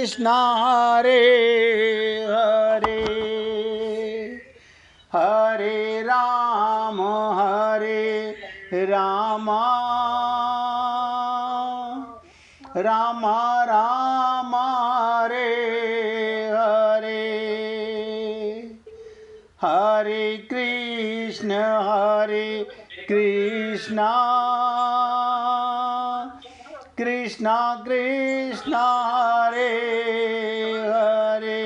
कृष्ण हरे हरे हरे राम राम राम राम हरे हरे हरे कृष्ण कृष्ण कृष्ण हरे हरे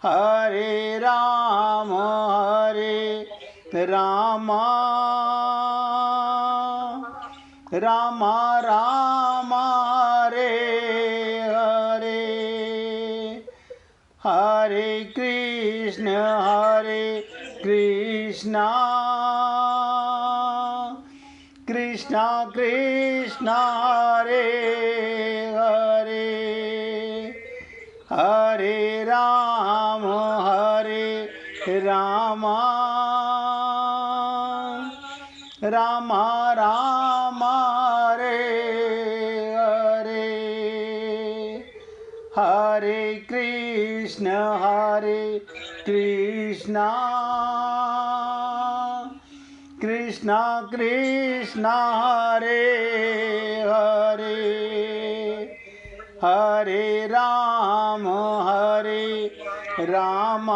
हरे राम राम राम राम हरे हरे हरे कृष्ण कृष्ण कृष्ण हरे हरे हरे राम राम राम राम हरे हरे हरे कृष्ण कृष्ण कृष्ण हरे हरे हरे राम राम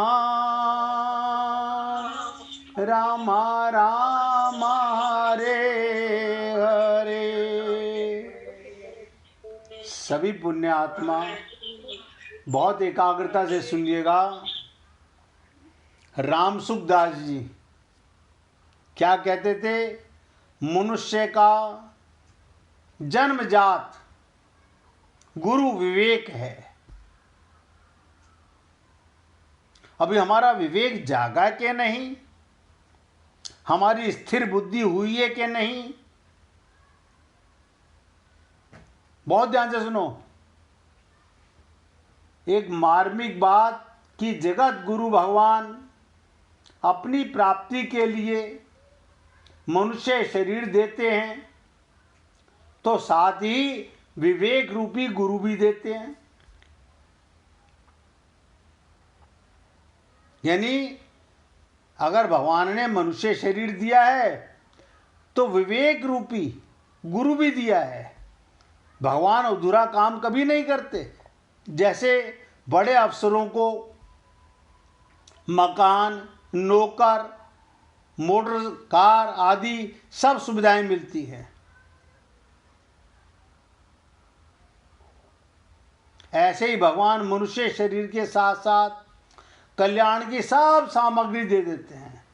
राम राम हरे हरे। सभी पुण्य आत्मा बहुत एकाग्रता से सुनिएगा। राम सुखदास जी क्या कहते थे? मनुष्य का जन्मजात गुरु विवेक है। अभी हमारा विवेक जागा कि नहीं, हमारी स्थिर बुद्धि हुई है कि नहीं? बहुत ध्यान से सुनो। एक मार्मिक बात कि जगत गुरु भगवान अपनी प्राप्ति के लिए मनुष्य शरीर देते हैं, तो साथ ही विवेक रूपी गुरु भी देते हैं। यानी अगर भगवान ने मनुष्य शरीर दिया है तो विवेक रूपी गुरु भी दिया है। भगवान अधूरा काम कभी नहीं करते। जैसे बड़े अफसरों को मकान, नौकर, मोटर कार आदि सब सुविधाएं मिलती हैं, ऐसे ही भगवान मनुष्य शरीर के साथ साथ कल्याण की सब सामग्री दे देते हैं।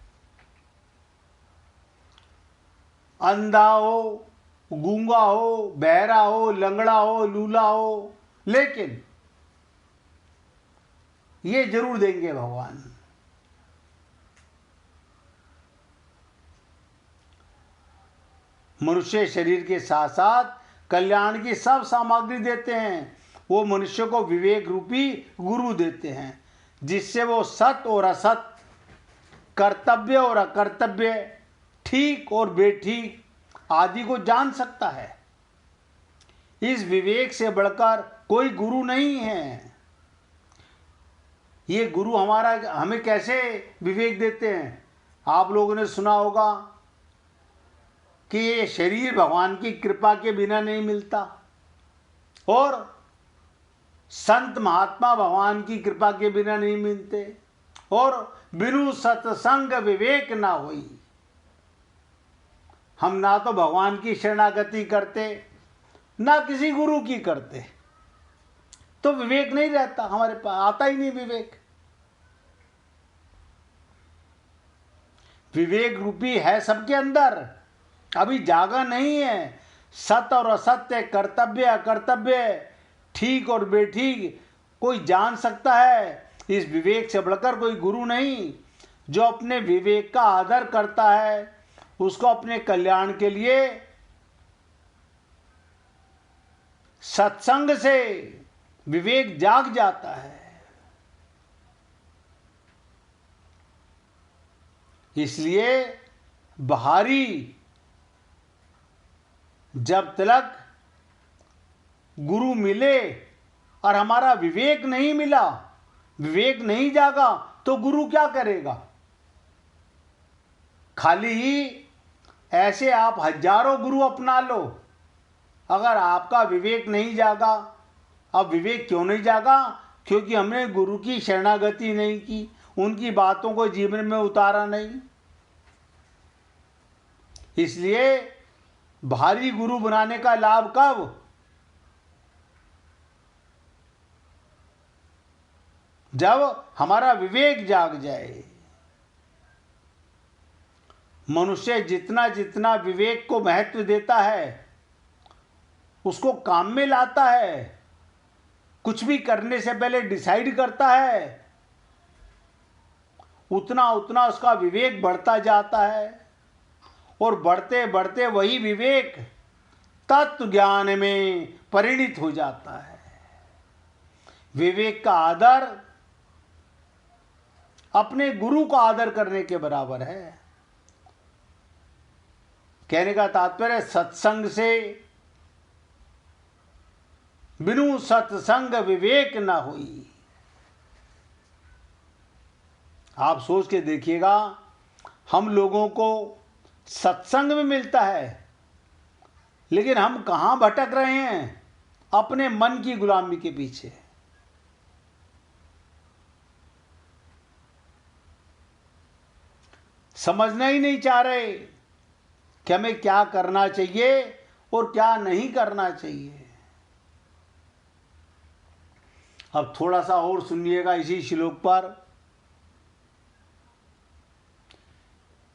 अंधा हो, गूंगा हो, बहरा हो, लंगड़ा हो, लूला हो, लेकिन ये जरूर देंगे भगवान। मनुष्य शरीर के साथ साथ कल्याण की सब सामग्री देते हैं। वो मनुष्य को विवेक रूपी गुरु देते हैं, जिससे वो सत और असत, कर्तव्य और अकर्तव्य, ठीक और बेठीक आदि को जान सकता है। इस विवेक से बढ़कर कोई गुरु नहीं है। ये गुरु हमारा हमें कैसे विवेक देते हैं? आप लोगों ने सुना होगा कि ये शरीर भगवान की कृपा के बिना नहीं मिलता, और संत महात्मा भगवान की कृपा के बिना नहीं मिलते, और बिनु सत्संग विवेक ना होई। हम ना तो भगवान की शरणागति करते, ना किसी गुरु की करते, तो विवेक नहीं रहता हमारे पास, आता ही नहीं विवेक। विवेक रूपी है सबके अंदर, अभी जागा नहीं है। सत्य और असत्य, कर्तव्य अकर्तव्य, ठीक और बेठीक कोई जान सकता है। इस विवेक से बढ़कर कोई गुरु नहीं। जो अपने विवेक का आदर करता है, उसको अपने कल्याण के लिए सत्संग से विवेक जाग जाता है। इसलिए बाहरी जब तक गुरु मिले और हमारा विवेक नहीं मिला, विवेक नहीं जागा, तो गुरु क्या करेगा? खाली ही ऐसे आप हजारों गुरु अपना लो, अगर आपका विवेक नहीं जागा। अब विवेक क्यों नहीं जागा? क्योंकि हमने गुरु की शरणागति नहीं की, उनकी बातों को जीवन में उतारा नहीं। इसलिए भारी गुरु बनाने का लाभ कब? जब हमारा विवेक जाग जाए। मनुष्य जितना जितना विवेक को महत्व देता है, उसको काम में लाता है, कुछ भी करने से पहले डिसाइड करता है, उतना उतना उसका विवेक बढ़ता जाता है। और बढ़ते बढ़ते वही विवेक तत्व ज्ञान में परिणित हो जाता है। विवेक का आदर अपने गुरु का आदर करने के बराबर है। कहने का तात्पर्य, सत्संग से बिनु सत्संग विवेक न हुई। आप सोच के देखिएगा, हम लोगों को सत्संग में मिलता है, लेकिन हम कहां भटक रहे हैं? अपने मन की गुलामी के पीछे। समझना ही नहीं चाह रहे कि हमें क्या करना चाहिए और क्या नहीं करना चाहिए। अब थोड़ा सा और सुनिएगा इसी श्लोक पर।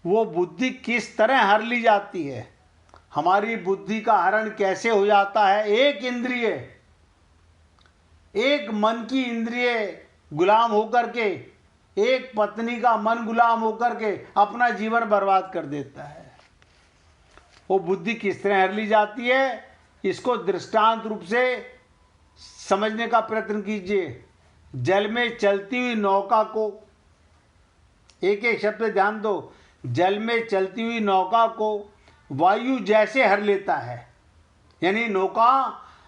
वो बुद्धि किस तरह हर ली जाती है, हमारी बुद्धि का हरण कैसे हो जाता है। एक इंद्रिय, एक मन की इंद्रिय गुलाम होकर के, एक पत्नी का मन गुलाम होकर के अपना जीवन बर्बाद कर देता है। वो बुद्धि किस तरह हर ली जाती है, इसको दृष्टांत रूप से समझने का प्रयत्न कीजिए। जल में चलती हुई नौका को, एक एक शब्द ध्यान दो, जल में चलती हुई नौका को वायु जैसे हर लेता है। यानी नौका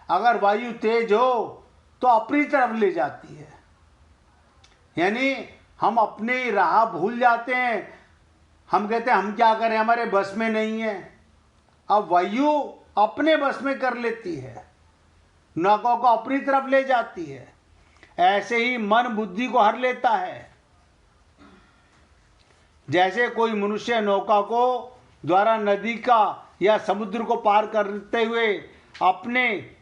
अगर वायु तेज हो तो अपनी तरफ ले जाती है। यानी हम अपनी राह भूल जाते हैं, हम कहते हैं हम क्या करें, हमारे बस में नहीं है। अब वायु अपने बस में कर लेती है, नौका को अपनी तरफ ले जाती है। ऐसे ही मन बुद्धि को हर लेता है। जैसे कोई मनुष्य नौका को द्वारा नदी का या समुद्र को पार करते हुए अपने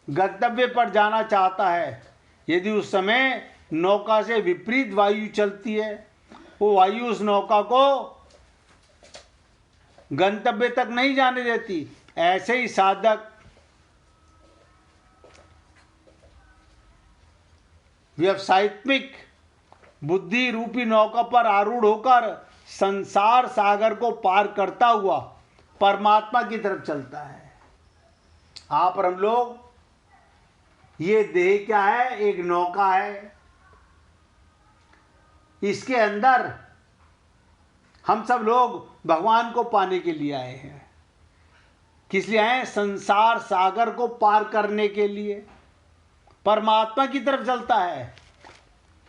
गंतव्य पर जाना चाहता है, यदि उस समय नौका से विपरीत वायु चलती है, वो वायु उस नौका को गंतव्य तक नहीं जाने देती। ऐसे ही साधक व्यवसायित्मिक बुद्धि रूपी नौका पर आरूढ़ होकर संसार सागर को पार करता हुआ परमात्मा की तरफ चलता है। आप और हम लोग, ये देह क्या है? एक नौका है। इसके अंदर हम सब लोग भगवान को पाने के लिए आए हैं। किस लिए आए? संसार सागर को पार करने के लिए, परमात्मा की तरफ चलता है।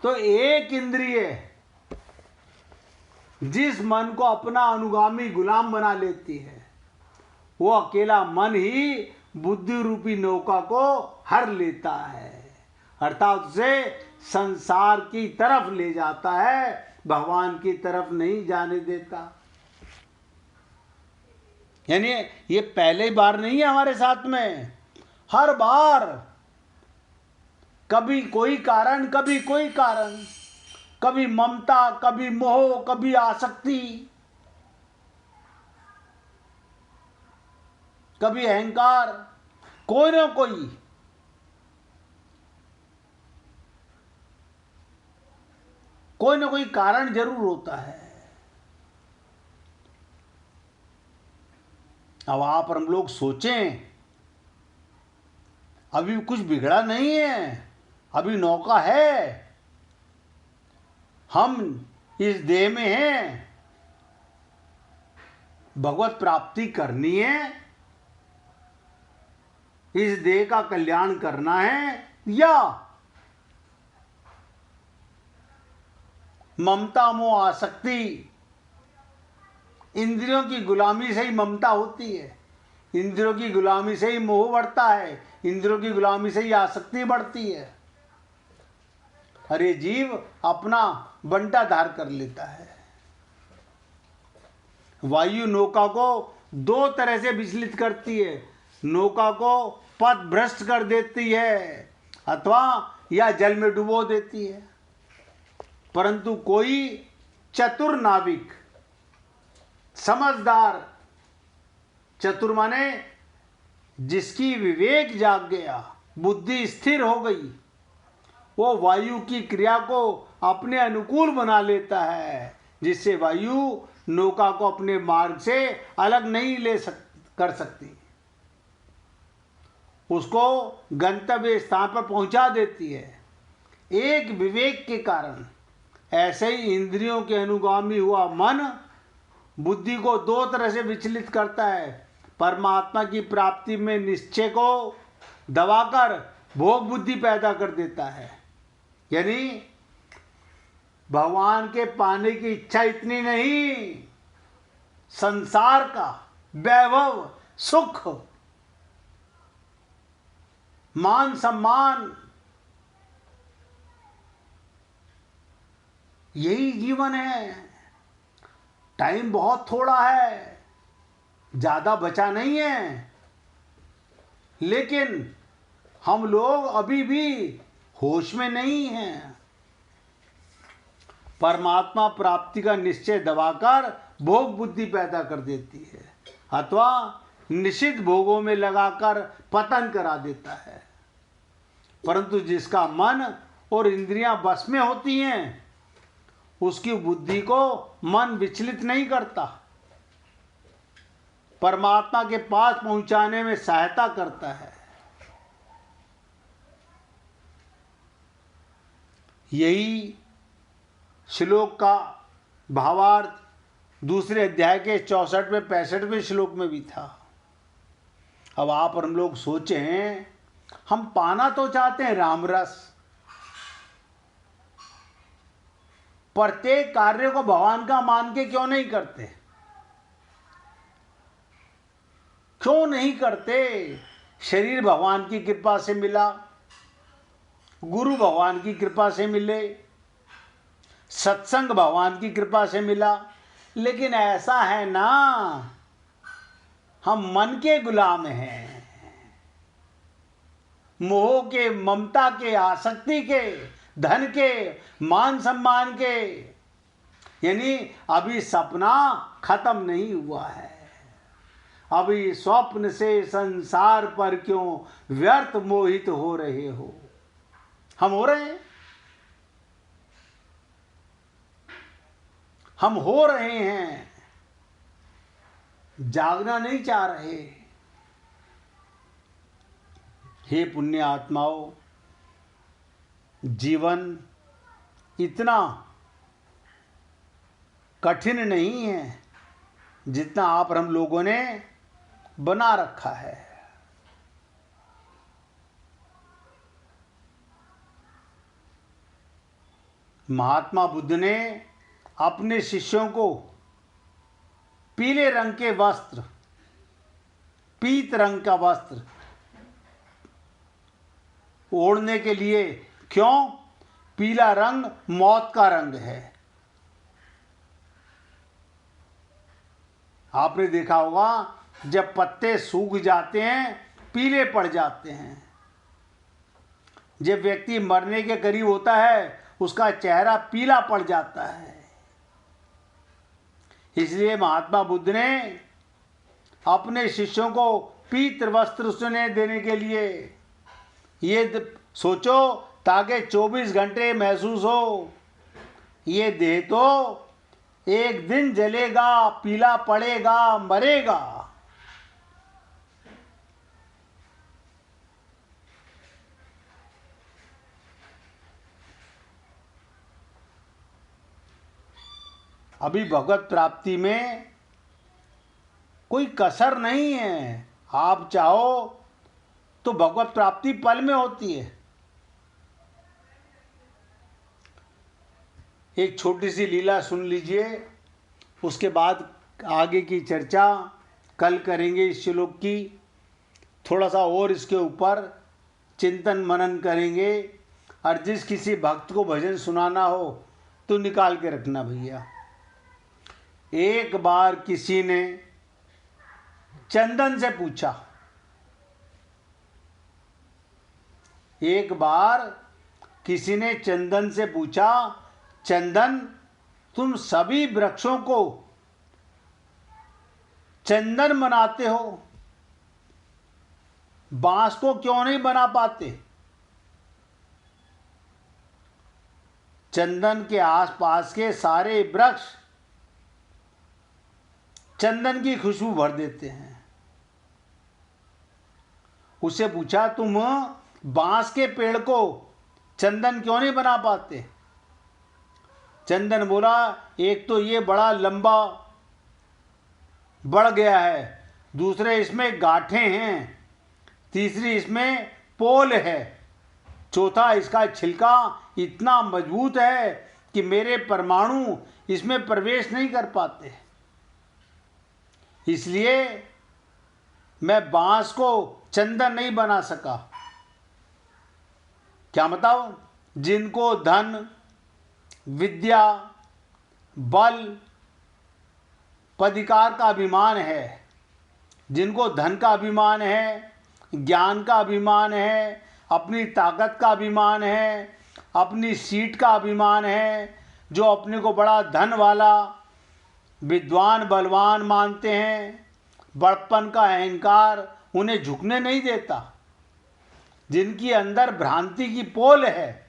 तो एक इंद्रिय जिस मन को अपना अनुगामी गुलाम बना लेती है, वो अकेला मन ही बुद्धि रूपी नौका को हर लेता है, अर्थात उसे संसार की तरफ ले जाता है, भगवान की तरफ नहीं जाने देता। यानी ये पहले बार नहीं है हमारे साथ में, हर बार कभी कोई कारण, कभी कोई कारण, कभी ममता, कभी मोह, कभी आसक्ति, कभी अहंकार, कोई ना कोई कारण जरूर होता है। अब आप और हम लोग सोचें, अभी कुछ बिगड़ा नहीं है, अभी नौका है, हम इस देह में हैं, भगवत प्राप्ति करनी है, इस देह का कल्याण करना है, या ममता मोह आसक्ति, इंद्रियों की गुलामी से ही ममता होती है, इंद्रियों की गुलामी से ही मोह बढ़ता है, इंद्रियों की गुलामी से ही आसक्ति बढ़ती है। अरे जीव अपना बंटा धार कर लेता है। वायु नौका को दो तरह से विचलित करती है, नौका को पथ भ्रष्ट कर देती है अथवा या जल में डुबो देती है। परंतु कोई चतुर नाविक, समझदार, चतुर माने जिसकी विवेक जाग गया, बुद्धि स्थिर हो गई, वो वायु की क्रिया को अपने अनुकूल बना लेता है, जिससे वायु नौका को अपने मार्ग से अलग नहीं कर सकती, उसको गंतव्य स्थान पर पहुंचा देती है। एक विवेक के कारण ऐसे ही इंद्रियों के अनुगामी हुआ मन बुद्धि को दो तरह से विचलित करता है। परमात्मा की प्राप्ति में निश्चय को दबाकर भोग बुद्धि पैदा कर देता है, यानी भगवान के पाने की इच्छा इतनी नहीं, संसार का वैभव, सुख, मान सम्मान, यही जीवन है। टाइम बहुत थोड़ा है, ज्यादा बचा नहीं है, लेकिन हम लोग अभी भी होश में नहीं हैं। परमात्मा प्राप्ति का निश्चय दबाकर भोग बुद्धि पैदा कर देती है अथवा निषिद्ध भोगों में लगाकर पतन करा देता है। परंतु जिसका मन और इंद्रियां बस में होती हैं, उसकी बुद्धि को मन विचलित नहीं करता, परमात्मा के पास पहुंचाने में सहायता करता है। यही श्लोक का भावार्थ दूसरे अध्याय के 64वें 65वें श्लोक में भी था। अब आप और हम लोग सोचें, हम पाना तो चाहते हैं राम रस, प्रत्येक कार्य को भगवान का मान के क्यों नहीं करते? क्यों नहीं करते? शरीर भगवान की कृपा से मिला, गुरु भगवान की कृपा से मिले, सत्संग भगवान की कृपा से मिला, लेकिन ऐसा है ना, हम मन के गुलाम हैं, मोह के, ममता के, आसक्ति के, धन के, मान सम्मान के, यानी अभी सपना खत्म नहीं हुआ है। अभी स्वप्न से संसार पर क्यों व्यर्थ मोहित हो रहे हो? हम हो रहे हैं, हम हो रहे हैं, जागना नहीं चाह रहे। हे पुण्य आत्माओं, जीवन इतना कठिन नहीं है जितना आप और हम लोगों ने बना रखा है। महात्मा बुद्ध ने अपने शिष्यों को पीले रंग के वस्त्र, पीत रंग का वस्त्र ओढ़ने के लिए, क्यों? पीला रंग मौत का रंग है। आपने देखा होगा, जब पत्ते सूख जाते हैं पीले पड़ जाते हैं। जब व्यक्ति मरने के करीब होता है उसका चेहरा पीला पड़ जाता है। इसलिए महात्मा बुद्ध ने अपने शिष्यों को पीत वस्त्र देने के लिए ये सोचो, ताकि 24 घंटे महसूस हो, ये देह तो एक दिन जलेगा, पीला पड़ेगा, मरेगा। अभी भगवत प्राप्ति में कोई कसर नहीं है। आप चाहो तो भगवत प्राप्ति पल में होती है, एक छोटी सी लीला सुन लीजिए, उसके बाद आगे की चर्चा कल करेंगे इस श्लोक की। थोड़ा सा और इसके ऊपर चिंतन मनन करेंगे, और जिस किसी भक्त को भजन सुनाना हो तो निकाल के रखना भैया। एक बार किसी ने चंदन से पूछा, एक बार किसी ने चंदन से पूछा, चंदन तुम सभी वृक्षों को चंदन बनाते हो, बांस को क्यों नहीं बना पाते? चंदन के आसपास के सारे वृक्ष चंदन की खुशबू भर देते हैं। उसे पूछा, तुम बांस के पेड़ को चंदन क्यों नहीं बना पाते? चंदन बोला, एक तो ये बड़ा लंबा बढ़ गया है, दूसरे इसमें गांठें हैं, तीसरी इसमें पोल है, चौथा इसका छिलका इतना मजबूत है कि मेरे परमाणु इसमें प्रवेश नहीं कर पाते। इसलिए मैं बांस को चंदन नहीं बना सका। क्या बताओ? जिनको धन, विद्या, बल, पदिकार का अभिमान है, जिनको धन का अभिमान है, ज्ञान का अभिमान है, अपनी ताकत का अभिमान है, अपनी सीट का अभिमान है, जो अपने को बड़ा धन वाला, विद्वान, बलवान मानते हैं, बड़प्पन का अहंकार उन्हें झुकने नहीं देता। जिनकी अंदर भ्रांति की पोल है,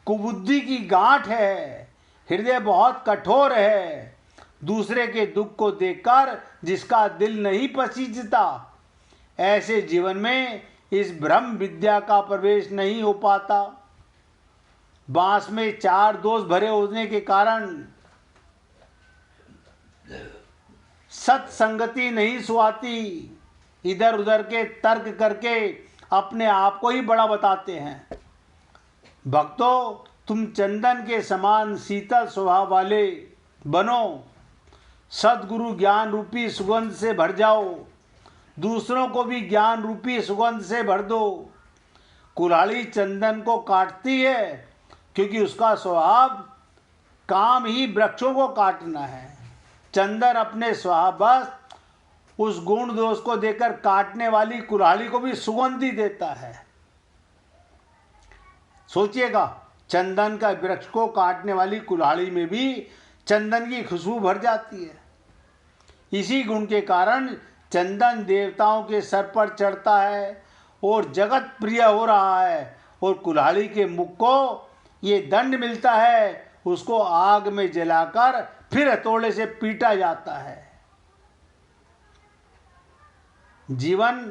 कुबुद्धि की गांठ है, हृदय बहुत कठोर है, दूसरे के दुख को देखकर जिसका दिल नहीं पसीजता, ऐसे जीवन में इस ब्रह्म विद्या का प्रवेश नहीं हो पाता। बांस में 4 दोष भरे होने के कारण सत्संगति नहीं सुहाती, इधर उधर के तर्क करके अपने आप को ही बड़ा बताते हैं। भक्तों, तुम चंदन के समान शीतल स्वभाव वाले बनो, सद्गुरु ज्ञान रूपी सुगंध से भर जाओ, दूसरों को भी ज्ञान रूपी सुगंध से भर दो। कुल्हाड़ी चंदन को काटती है क्योंकि उसका स्वभाव काम ही वृक्षों को काटना है। चंदन अपने स्वभाववश उस गुण दोष को देकर काटने वाली कुल्हाड़ी को भी सुगंधी देता है। सोचिएगा, चंदन का वृक्ष को काटने वाली कुल्हाड़ी में भी चंदन की खुशबू भर जाती है। इसी गुण के कारण चंदन देवताओं के सर पर चढ़ता है और जगत प्रिय हो रहा है, और कुल्हाड़ी के मुख को ये दंड मिलता है, उसको आग में जलाकर फिर हथौड़े से पीटा जाता है। जीवन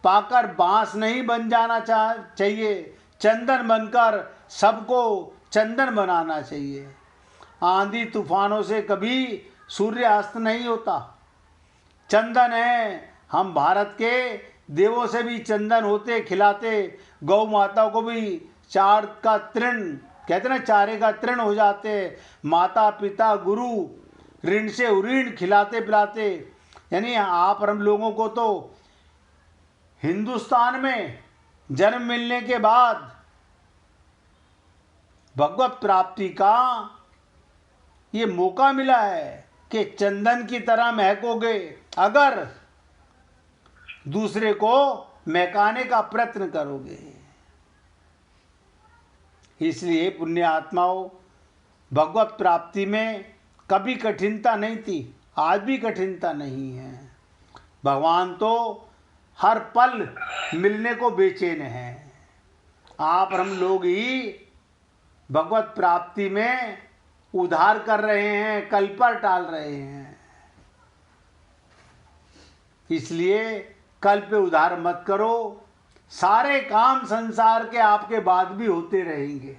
पाकर बांस नहीं बन जाना चाहिए, चंदन बनकर सबको चंदन बनाना चाहिए। आंधी तूफानों से कभी सूर्यास्त नहीं होता। चंदन है, हम भारत के देवों से भी चंदन होते खिलाते, गौ माता को भी चार का तृण कहते ना, चारे का तृण हो जाते, माता पिता गुरु ऋण से उऋण खिलाते पिलाते। यानी आप और हम लोगों को तो हिंदुस्तान में जन्म मिलने के बाद भगवत प्राप्ति का ये मौका मिला है कि चंदन की तरह महकोगे अगर दूसरे को महकाने का प्रयत्न करोगे। इसलिए पुण्य आत्माओं, भगवत प्राप्ति में कभी कठिनता नहीं थी, आज भी कठिनता नहीं है। भगवान तो हर पल मिलने को बेचैन हैं। आप और हम लोग ही भगवत प्राप्ति में उधार कर रहे हैं, कल पर टाल रहे हैं। इसलिए कल पे उधार मत करो। सारे काम संसार के आपके बाद भी होते रहेंगे,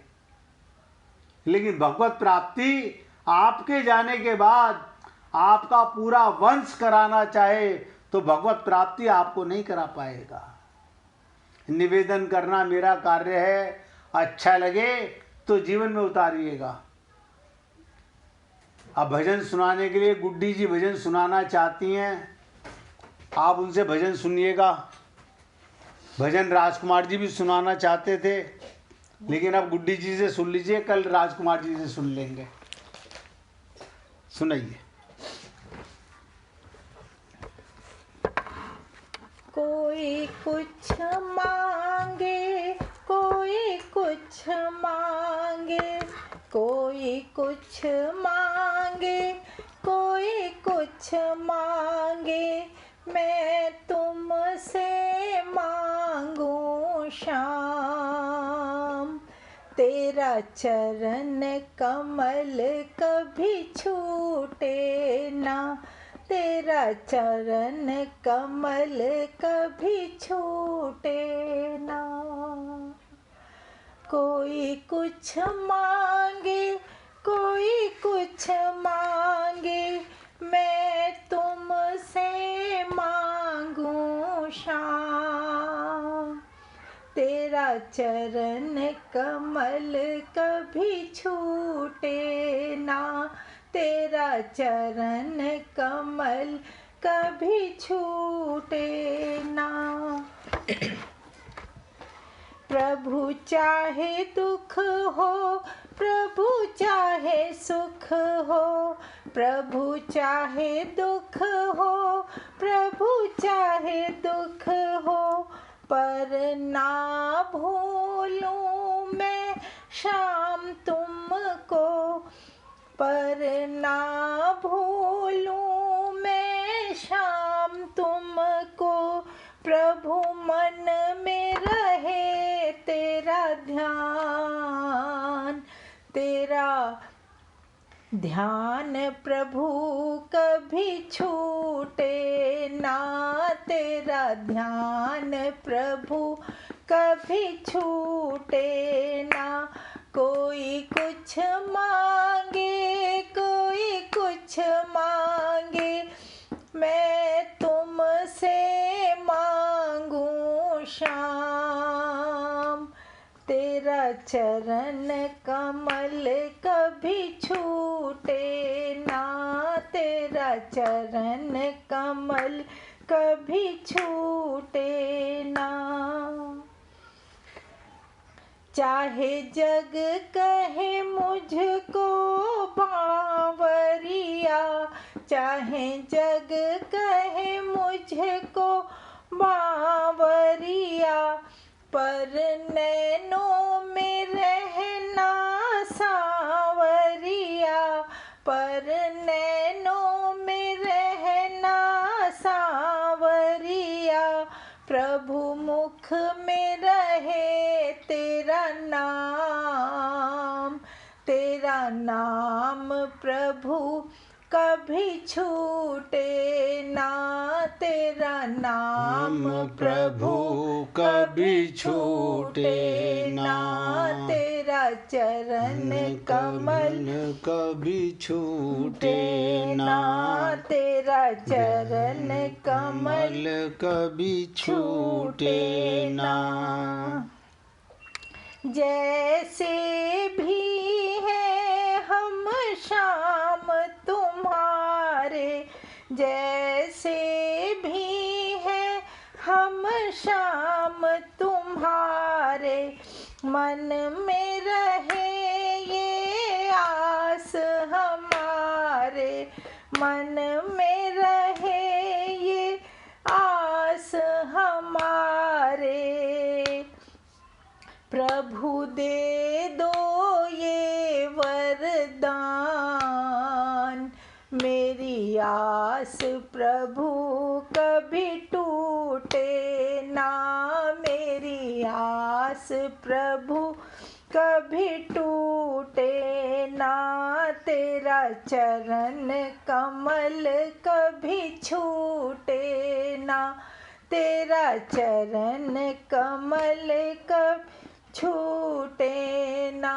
लेकिन भगवत प्राप्ति आपके जाने के बाद आपका पूरा वंश कराना चाहे तो भगवत प्राप्ति आपको नहीं करा पाएगा। निवेदन करना मेरा कार्य है। अच्छा लगे तो जीवन में उतारिएगा। अब भजन सुनाने के लिए गुड्डी जी भजन सुनाना चाहती हैं, आप उनसे भजन सुनिएगा। भजन राजकुमार जी भी सुनाना चाहते थे, लेकिन अब गुड्डी जी से सुन लीजिए, कल राजकुमार जी से सुन लेंगे। सुनाइए। कोई कुछ मांगे, कोई कुछ मांगे, कोई कुछ मांगे, कोई कुछ मांगे, मैं तुमसे मांगू श्याम। तेरा चरण कमल कभी छूटे ना, तेरा चरण कमल कभी छूटे ना। कोई कुछ मांगे, कोई कुछ मांगे, मैं तुमसे मांगू श्याम। तेरा चरण कमल कभी छूटे ना, तेरा चरण कमल कभी छूटे ना। प्रभु चाहे दुख हो, प्रभु चाहे सुख हो, प्रभु चाहे दुख हो, प्रभु चाहे दुख हो, पर ना भूलूं मैं श्याम तुमको, पर ना भूलूं मैं श्याम तुमको। प्रभु मन में रहे तेरा ध्यान, तेरा ध्यान प्रभु कभी छूटे ना, तेरा ध्यान प्रभु कभी छूटे ना। कोई कुछ मांगे, कोई कुछ मांगे, मैं तुमसे मांगू श्याम। तेरा चरण कमल कभी छूटे ना, तेरा चरण कमल कभी छूटे ना। चाहे जग कहे मुझको बावरिया, चाहे जग कहे मुझको बावरिया, पर नैनों में रहना सावरिया, पर नैनों में रहना सावरिया। प्रभु मुख में रहे तेरा नाम, तेरा नाम प्रभु कभी छूटे ना, तेरा नाम प्रभु कभी छूटे ना। तेरा चरण कमल कभी छूटे ना, तेरा चरण कमल कभी छूटे ना। जैसे भी है हम श्याम तुम्हारे, जैसे भी है हम श्याम तुम्हारे, मन में रहे ये आस हमारे, मन में रहे ये आस हमारे। प्रभु दे दो ये वरदान, मेरी आस प्रभु कभी टूटे ना, मेरी आस प्रभु कभी टूटे ना। तेरा चरण कमल कभी छूटे ना, तेरा चरण कमल कभी छूटे ना।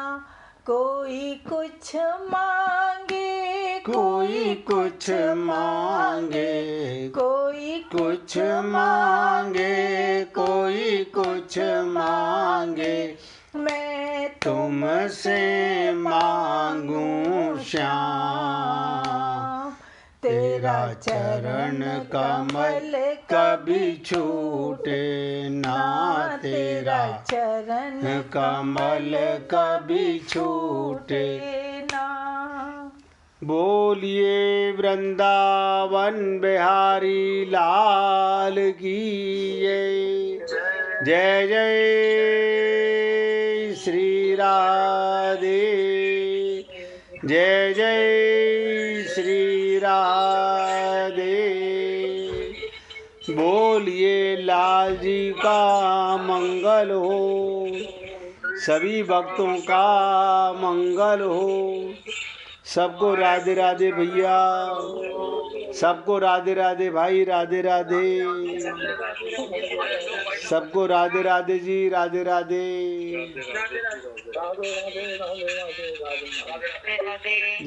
कोई कुछ मांगे, कोई कुछ मांगे, कोई कुछ मांगे, कोई कुछ मांगे, मैं तुमसे मांगू श्याम, तेरा चरण कमल कभी छूटे ना, तेरा चरण कमल कभी छूटे ना। बोलिए वृंदावन बिहारी लाल की जय जय श्री राधे, जय जय श्री राधे। बोलिए लाल जी का मंगल हो, सभी भक्तों का मंगल हो। सबको राधे राधे भैया, सबको राधे राधे भाई, राधे राधे, सबको राधे राधे जी, राधे राधे,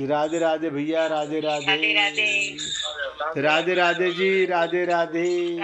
राधे राधे भैया, राधे राधे, राधे राधे जी, राधे राधे।